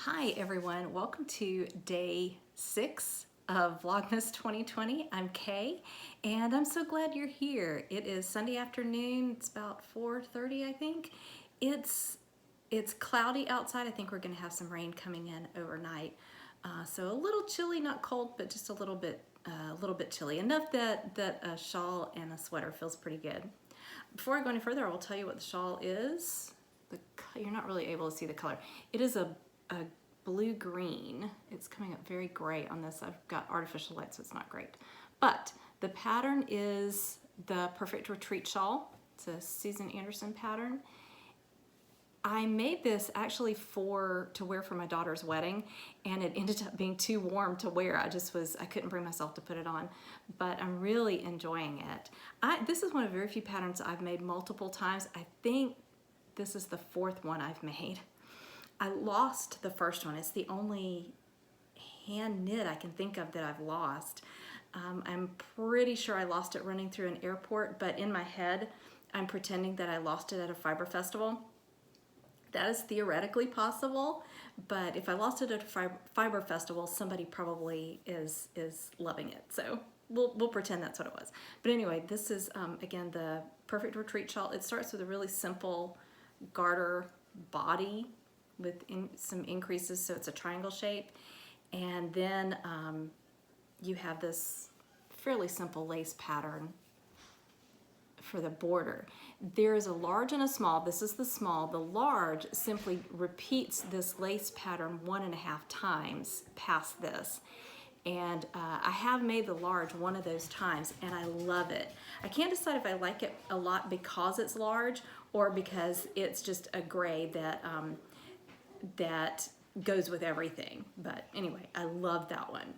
Hi everyone, welcome to day 6 of Vlogmas 2020. I'm Kay and I'm so glad you're here. It is Sunday afternoon, it's about 4:30 I think. It's cloudy outside. I think we're gonna have some rain coming in overnight. So a little chilly, not cold, but just a little bit chilly. Enough that a shawl and a sweater feels pretty good. Before I go any further, I will tell you what the shawl is. You're not really able to see the color. It is a blue-green. It's coming up very gray on this. I've got artificial light, so it's not great. But the pattern is the Perfect Retreat shawl. It's a Susan Anderson pattern. I made this actually to wear for my daughter's wedding, and it ended up being too warm to wear. I couldn't bring myself to put it on, but I'm really enjoying it. This is one of very few patterns I've made multiple times. I think this is the 4th one I've made. I lost the first one. It's the only hand knit I can think of that I've lost. I'm pretty sure I lost it running through an airport, but in my head, I'm pretending that I lost it at a fiber festival. That is theoretically possible, but if I lost it at a fiber festival, somebody probably is loving it. So we'll pretend that's what it was. But anyway, this is, again, the Perfect Retreat shawl. It starts with a really simple garter body with some increases, so it's a triangle shape, and then you have this fairly simple lace pattern for the border. There is a large and a small. This is the small. The large simply repeats this lace pattern 1.5 times past this, and I have made the large one of those times and I love it. I can't decide if I like it a lot because it's large or because it's just a gray that goes with everything. But anyway, I love that one.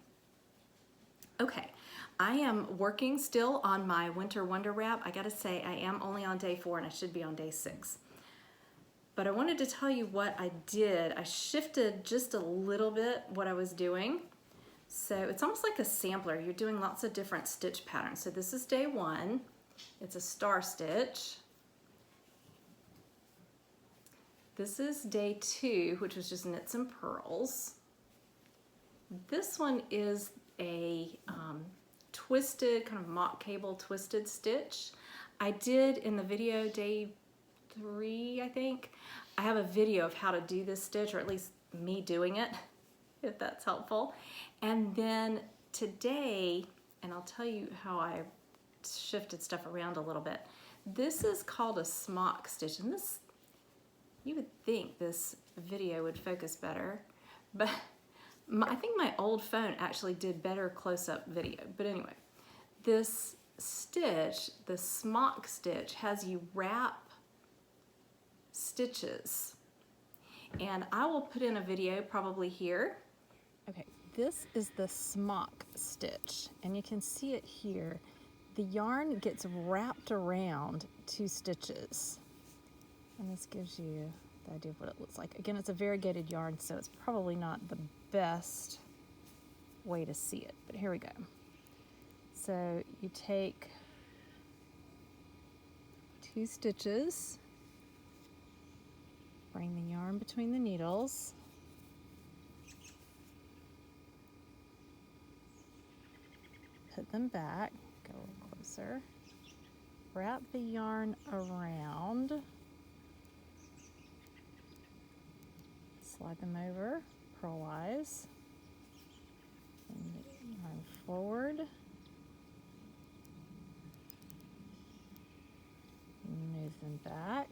Okay, I am working still on my Winter Wonder Wrap. I gotta say, I am only on day 4 and I should be on day 6. But I wanted to tell you what I did. I shifted just a little bit what I was doing. So it's almost like a sampler. You're doing lots of different stitch patterns. So this is day 1. It's a star stitch. This is day 2, which was just knits and purls. This one is a twisted, kind of mock cable twisted stitch. I did in the video day 3, I think. I have a video of how to do this stitch, or at least me doing it, if that's helpful. And then today, and I'll tell you how I shifted stuff around a little bit. This is called a smock stitch, and this, you would think this video would focus better, but I think my old phone actually did better close-up video. But anyway, this stitch, the smock stitch, has you wrap stitches. And I will put in a video probably here. Okay, this is the smock stitch, and you can see it here. The yarn gets wrapped around 2 stitches. And this gives you the idea of what it looks like. Again, it's a variegated yarn, so it's probably not the best way to see it, but here we go. So you take 2 stitches, bring the yarn between the needles, put them back, go a little closer, wrap the yarn around, slide them over purlwise, and yarn forward, move them back,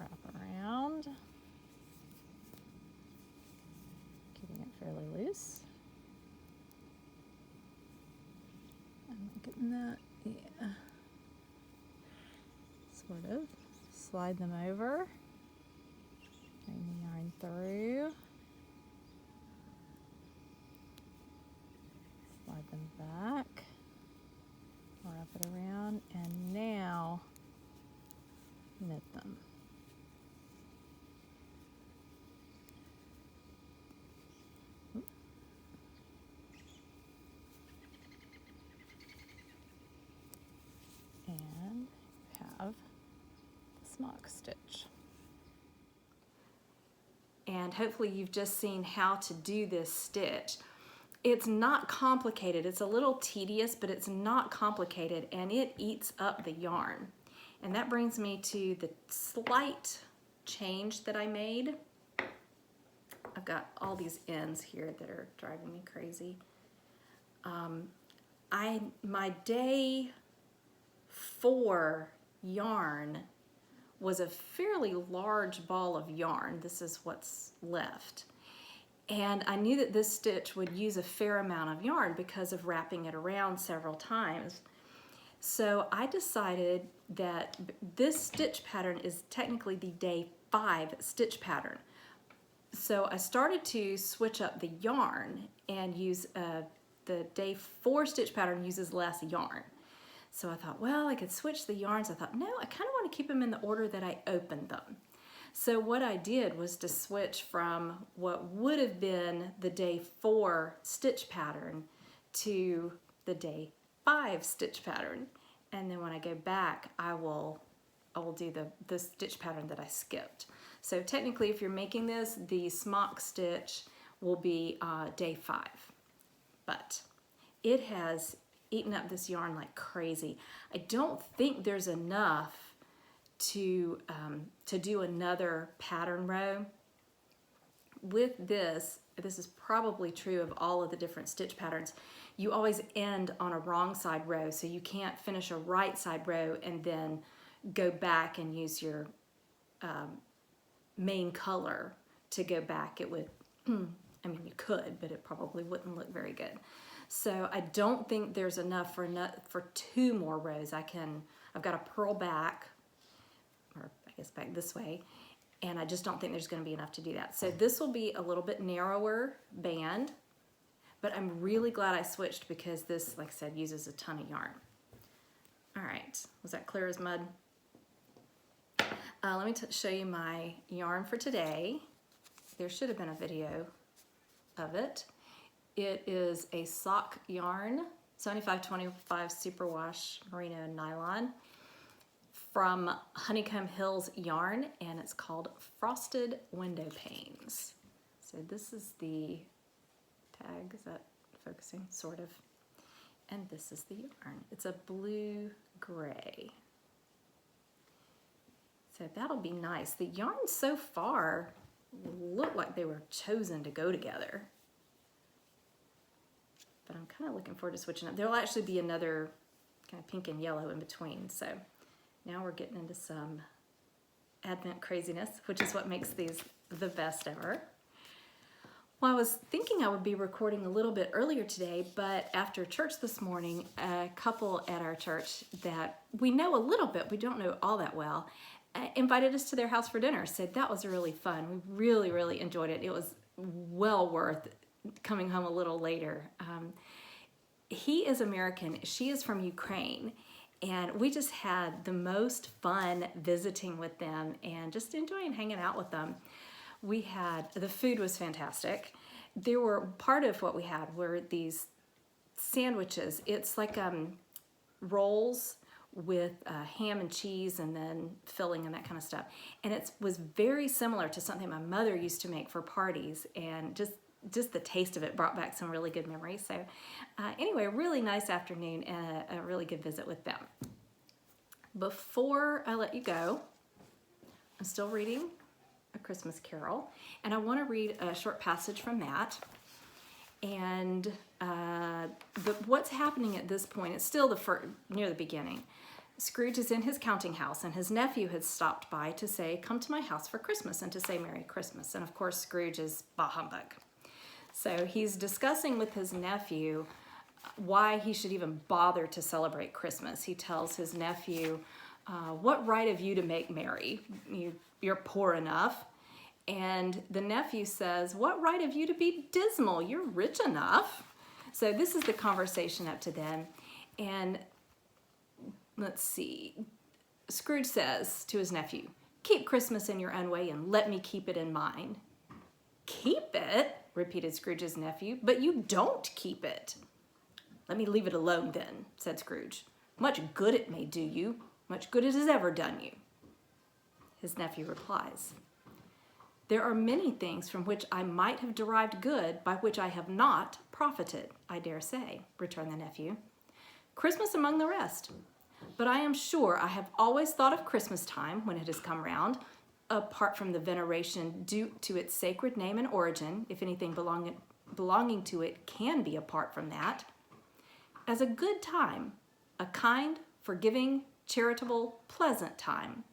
wrap around, keeping it fairly loose. I'm getting that, yeah, sort of. Slide them over. Bring the yarn through, slide them back, wrap it around, and now knit them. And have the smock stitch. and hopefully you've just seen how to do this stitch. It's not complicated. It's a little tedious, but it's not complicated, and it eats up the yarn. And that brings me to the slight change that I made. I've got all these ends here that are driving me crazy. My day 4 yarn was a fairly large ball of yarn. This is what's left. And I knew that this stitch would use a fair amount of yarn because of wrapping it around several times. So I decided that this stitch pattern is technically the day 5 stitch pattern. So I started to switch up the yarn and use the day 4 stitch pattern uses less yarn. So I thought, well, I could switch the yarns. I thought, no, I kind of want to keep them in the order that I opened them. So what I did was to switch from what would have been the day 4 stitch pattern to the day 5 stitch pattern. And then when I go back, I will do the stitch pattern that I skipped. So technically, if you're making this, the smock stitch will be day 5. But it has eaten up this yarn like crazy. I don't think there's enough to do another pattern row. With this is probably true of all of the different stitch patterns, you always end on a wrong side row, so you can't finish a right side row and then go back and use your main color to go back. It would, I mean, you could, but it probably wouldn't look very good. So I don't think there's enough for 2 more rows. I've got a purl back, or I guess back this way, and I just don't think there's going to be enough to do that. So this will be a little bit narrower band, but I'm really glad I switched because this, like I said, uses a ton of yarn. All right, was that clear as mud? Let me show you my yarn for today. There should have been a video of it. It is a sock yarn, 7525 superwash merino nylon from Honeycomb Hills Yarn, and it's called Frosted Window Panes. So this is the tag, is that focusing? Sort of. And this is the yarn. It's a blue-gray. So that'll be nice. The yarns so far look like they were chosen to go together. But I'm kind of looking forward to switching up. There'll actually be another kind of pink and yellow in between. So now we're getting into some Advent craziness, which is what makes these the best ever. Well, I was thinking I would be recording a little bit earlier today, but after church this morning, a couple at our church that we know a little bit, we don't know all that well, invited us to their house for dinner. So that was really fun. We really, really enjoyed it. It was well worth coming home a little later. He is American, she is from Ukraine, and we just had the most fun visiting with them and just enjoying hanging out with them. The food was fantastic. Part of what we had were these sandwiches. It's like rolls with ham and cheese and then filling and that kind of stuff. And it was very similar to something my mother used to make for parties, and just the taste of it brought back some really good memories. So anyway, a really nice afternoon and a really good visit with them. Before I let you go, I'm still reading A Christmas Carol, and I want to read a short passage from that. And what's happening at this point, it's still near the beginning. Scrooge is in his counting house, and his nephew had stopped by to say, "Come to my house for Christmas," and to say Merry Christmas. And of course, Scrooge is bah humbug. So he's discussing with his nephew why he should even bother to celebrate Christmas. He tells his nephew, "What right have you to make merry? You're poor enough." And the nephew says, "What right have you to be dismal? You're rich enough." So this is the conversation up to then. And let's see. Scrooge says to his nephew, "Keep Christmas in your own way and let me keep it in mine." "Keep it?" repeated Scrooge's nephew. "But you don't keep it." "Let me leave it alone then," said Scrooge. "Much good it may do you, much good it has ever done you." His nephew replies, There are many things from which I might have derived good, by which I have not profited, I dare say, returned the nephew. Christmas among the rest. But I am sure I have always thought of Christmas time, when it has come round, apart from the veneration due to its sacred name and origin, if anything belonging to it can be apart from that, as a good time, a kind, forgiving, charitable, pleasant time.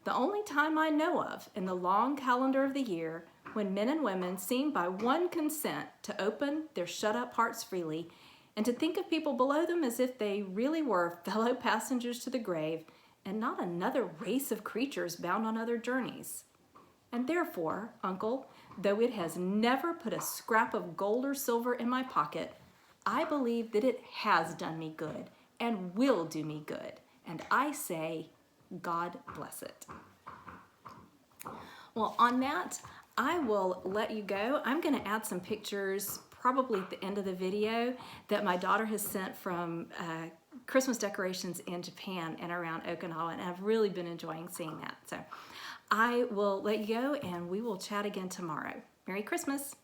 The only time I know of in the long calendar of the year when men and women seem by one consent to open their shut-up hearts freely and to think of people below them as if they really were fellow passengers to the grave and not another race of creatures bound on other journeys. And therefore, Uncle, though it has never put a scrap of gold or silver in my pocket, I believe that it has done me good and will do me good. And I say, God bless it. Well, on that, I will let you go. I'm going to add some pictures probably at the end of the video that my daughter has sent from Christmas decorations in Japan and around Okinawa, and I've really been enjoying seeing that. So I will let you go, and we will chat again tomorrow. Merry Christmas.